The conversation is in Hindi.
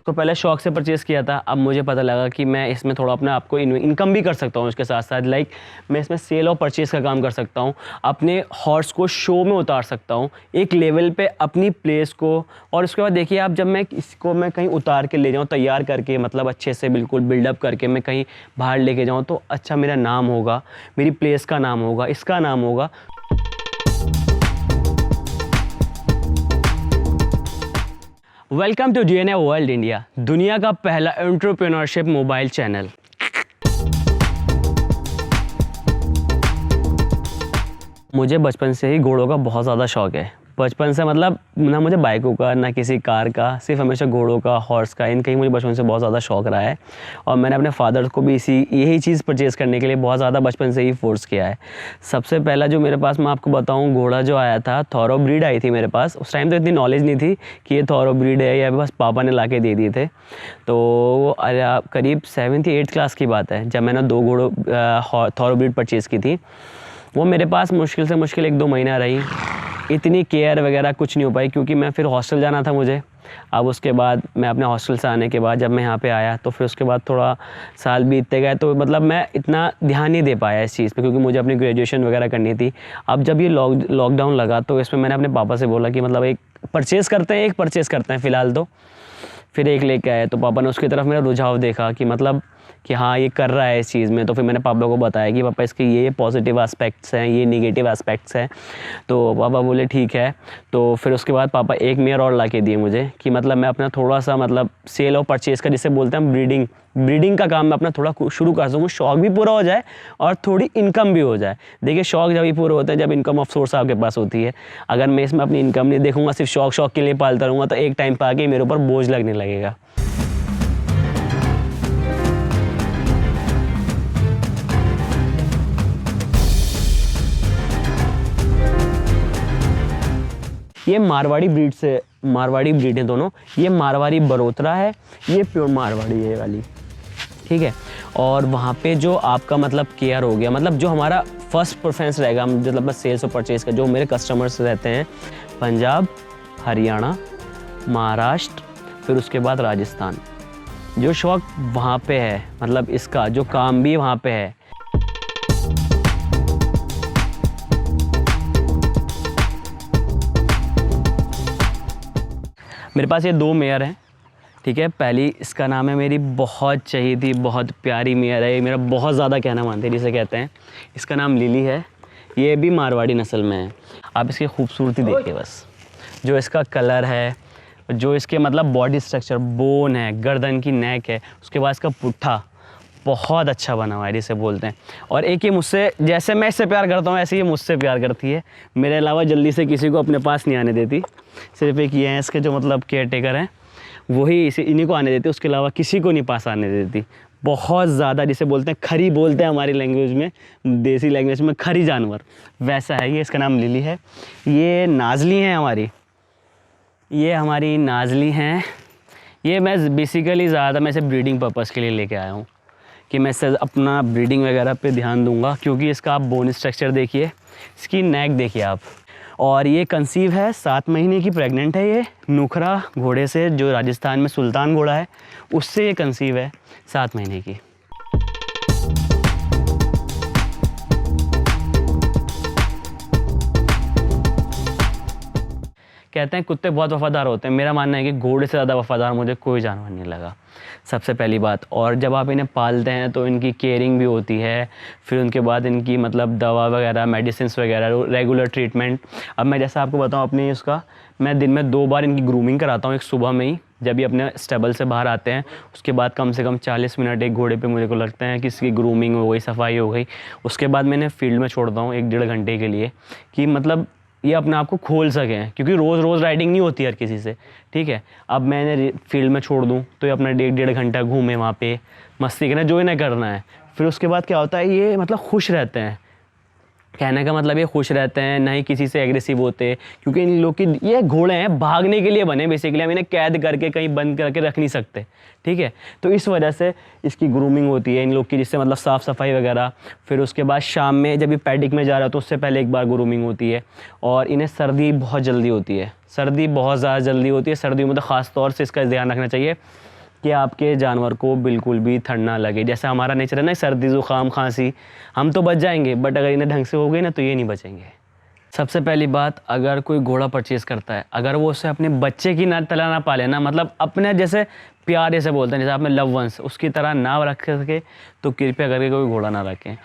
तो पहले शौक से परचेज़ किया था, अब मुझे पता लगा कि मैं इसमें थोड़ा अपने आप को इनकम भी कर सकता हूँ। उसके साथ साथ लाइक मैं इसमें सेल और परचेज़ का काम कर सकता हूँ, अपने हॉर्स को शो में उतार सकता हूँ एक लेवल पे अपनी प्लेस को। और उसके बाद देखिए आप, जब मैं इसको मैं कहीं उतार के ले जाऊँ तैयार करके, मतलब अच्छे से बिल्कुल बिल्डअप करके मैं कहीं बाहर लेके जाऊँ तो अच्छा मेरा नाम होगा, मेरी प्लेस का नाम होगा, इसका नाम होगा। Welcome to DNA world India, दुनिया का पहला एंटरप्रेन्योरशिप मोबाइल चैनल। मुझे बचपन से ही घोड़ों का बहुत ज़्यादा शौक़ है। बचपन से मतलब ना मुझे बाइकों का ना किसी कार का, सिर्फ हमेशा घोड़ों का, हॉर्स का, इनका ही मुझे बचपन से बहुत ज़्यादा शौक़ रहा है। और मैंने अपने फादर को भी यही चीज़ परचेज़ करने के लिए बहुत ज़्यादा बचपन से ही फोर्स किया है। सबसे पहला जो मेरे पास, मैं आपको बताऊं, घोड़ा जो आया था, थॉरोब्रीड आई थी मेरे पास। उस टाइम तो इतनी नॉलेज नहीं थी कि ये थॉरोब्रीड है, या बस पापा ने ला के दे दिए थे। तो करीब 7th या 8th क्लास की बात है जब मैंने 2 घोड़ों थॉरोब्रीड परचेज़ की थी। वो मेरे पास मुश्किल से मुश्किल 1-2 महीना रही। इतनी केयर वगैरह कुछ नहीं हो पाई क्योंकि मैं फिर हॉस्टल जाना था मुझे। अब उसके बाद मैं अपने हॉस्टल से आने के बाद जब मैं यहाँ पे आया तो फिर उसके बाद थोड़ा साल बीतते गए, तो मतलब मैं इतना ध्यान नहीं दे पाया इस चीज़ पे क्योंकि मुझे अपनी ग्रेजुएशन वगैरह करनी थी। अब जब ये लॉकडाउन लगा तो इसमें मैंने अपने पापा से बोला कि मतलब एक परचेज़ करते हैं फ़िलहाल तो। फिर एक लेके आए तो पापा ने उसकी तरफ मेरा रुझाव देखा कि मतलब कि हाँ ये कर रहा है इस चीज़ में। तो फिर मैंने पापा को बताया कि पापा इसके ये पॉजिटिव एस्पेक्ट्स हैं, ये नेगेटिव एस्पेक्ट्स हैं। तो पापा बोले ठीक है। तो फिर उसके बाद पापा एक मेयर और ला के दिए मुझे कि मतलब मैं अपना थोड़ा सा मतलब सेल और परचेज़ का, जिसे बोलते हैं ब्रीडिंग का काम मैं अपना थोड़ा शुरू कर सकूँ, शौक़ भी पूरा हो जाए और थोड़ी इनकम भी हो जाए। देखिए शौक़ जब ही पूरे होते हैं जब इनकम ऑफ सोर्स आपके पास होती है। अगर मैं इसमें अपनी इनकम नहीं देखूँगा, सिर्फ शौक़ के लिए पालता रहूँगा तो एक टाइम पर आके मेरे ऊपर बोझ लगने लगेगा। ये मारवाड़ी ब्रीड है दोनों। ये मारवाड़ी बरोतरा है, ये प्योर मारवाड़ी है वाली, ठीक है। और वहाँ पे जो आपका मतलब केयर हो गया, मतलब जो हमारा फर्स्ट प्रेफरेंस रहेगा मतलब बस सेल्स और परचेज़ का, जो मेरे कस्टमर्स रहते हैं पंजाब, हरियाणा, महाराष्ट्र, फिर उसके बाद राजस्थान। जो शौक़ वहाँ पे है, मतलब इसका जो काम भी वहाँ पे है। मेरे पास ये 2 मेयर हैं, ठीक है। पहली इसका नाम है, मेरी बहुत चाहिए थी, बहुत प्यारी मेयर है, ये मेरा बहुत ज़्यादा कहना मानते हैं जिसे कहते हैं। इसका नाम लिली है। ये भी मारवाड़ी नस्ल में है। आप इसकी खूबसूरती देखिए बस, जो इसका कलर है, जो इसके मतलब बॉडी स्ट्रक्चर, बोन है, गर्दन की नेक है, उसके बाद इसका पुट्ठा बहुत अच्छा बना हुआ है जिसे बोलते हैं। और एक ये मुझसे, जैसे मैं इससे प्यार करता हूँ ऐसे ये मुझसे प्यार करती है। मेरे अलावा जल्दी से किसी को अपने पास नहीं आने देती। सिर्फ एक ये हैं इसके जो मतलब केयर टेकर हैं, वही इन्हीं को आने देते, उसके अलावा किसी को नहीं पास आने देती। बहुत ज़्यादा, जिसे बोलते हैं खरी, बोलते हैं हमारी लैंग्वेज में, देसी लैंग्वेज में खरी जानवर, वैसा है ये। इसका नाम लिली है। ये नाजली हैं हमारी, ये हमारी नाजली हैं। ये मैं बेसिकली ज़्यादा मैं इसे ब्रीडिंग पर्पज़ के लिए लेके आया हूँ कि मैं इससे अपना ब्रीडिंग वगैरह पे ध्यान दूंगा, क्योंकि इसका आप बोन स्ट्रक्चर देखिए, इसकी नेक देखिए आप। और ये कंसीव है, 7 महीने की प्रेग्नेंट है। ये नुखरा घोड़े से, जो राजस्थान में सुल्तान घोड़ा है, उससे ये कंसीव है 7 महीने की। कहते हैं कुत्ते बहुत वफ़ादार होते हैं, मेरा मानना है कि घोड़े से ज़्यादा वफ़ादार मुझे कोई जानवर नहीं लगा, सबसे पहली बात। और जब आप इन्हें पालते हैं तो इनकी केयरिंग भी होती है, फिर उनके बाद इनकी मतलब दवा वगैरह, मेडिसिन वगैरह, रेगुलर ट्रीटमेंट। अब मैं जैसा आपको बताऊं अपने उसका, मैं दिन में 2 बार इनकी ग्रूमिंग कराता हूँ। एक सुबह में ही जब ये अपने स्टेबल से बाहर आते हैं, उसके बाद कम से कम 40 मिनट एक घोड़े पे मुझे को लगता है कि इसकी ग्रूमिंग हो गई, सफाई हो गई। उसके बाद मैंने फील्ड में छोड़ता हूँ 1-1.5 घंटे के लिए, कि मतलब ये अपने आप को खोल सकें, क्योंकि रोज़ राइडिंग नहीं होती हर किसी से, ठीक है। अब मैंने फील्ड में छोड़ दूँ तो ये अपना 1-1.5 घंटा घूमे वहाँ पे, मस्ती करें, जो इन्हें करना है। फिर उसके बाद क्या होता है, ये मतलब खुश रहते हैं। कहने का मतलब ये खुश रहते हैं, ना ही किसी से एग्रेसिव होते, क्योंकि इन लोग की, ये घोड़े हैं, भागने के लिए बने बेसिकली। हम इन्हें कैद करके कहीं बंद करके रख नहीं सकते, ठीक है। तो इस वजह से इसकी ग्रूमिंग होती है इन लोग की, जिससे मतलब साफ़ सफाई वगैरह। फिर उसके बाद शाम में जब ये पैडिक में जा रहा है तो उससे पहले एक बार ग्रूमिंग होती है। और इन्हें सर्दी बहुत जल्दी होती है, सर्दी बहुत ज़्यादा जल्दी होती है। सर्दियों में तो ख़ास तौर से इसका ध्यान रखना चाहिए। कि आपके जानवर को बिल्कुल भी ठंड ना लगे। जैसे हमारा नेचर है ना, सर्दी ज़ुकाम खांसी, हम तो बच जाएंगे, बट अगर इन्हें ढंग से हो गई ना तो ये नहीं बचेंगे। सबसे पहली बात, अगर कोई घोड़ा परचेज़ करता है, अगर वो उसे अपने बच्चे की ना तरह ना पाले ना, मतलब अपने जैसे प्यार जैसे बोलते हैं, जैसे अपने लव वंस उसकी तरह ना रख सके, तो कृपया करके कोई घोड़ा ना रखें।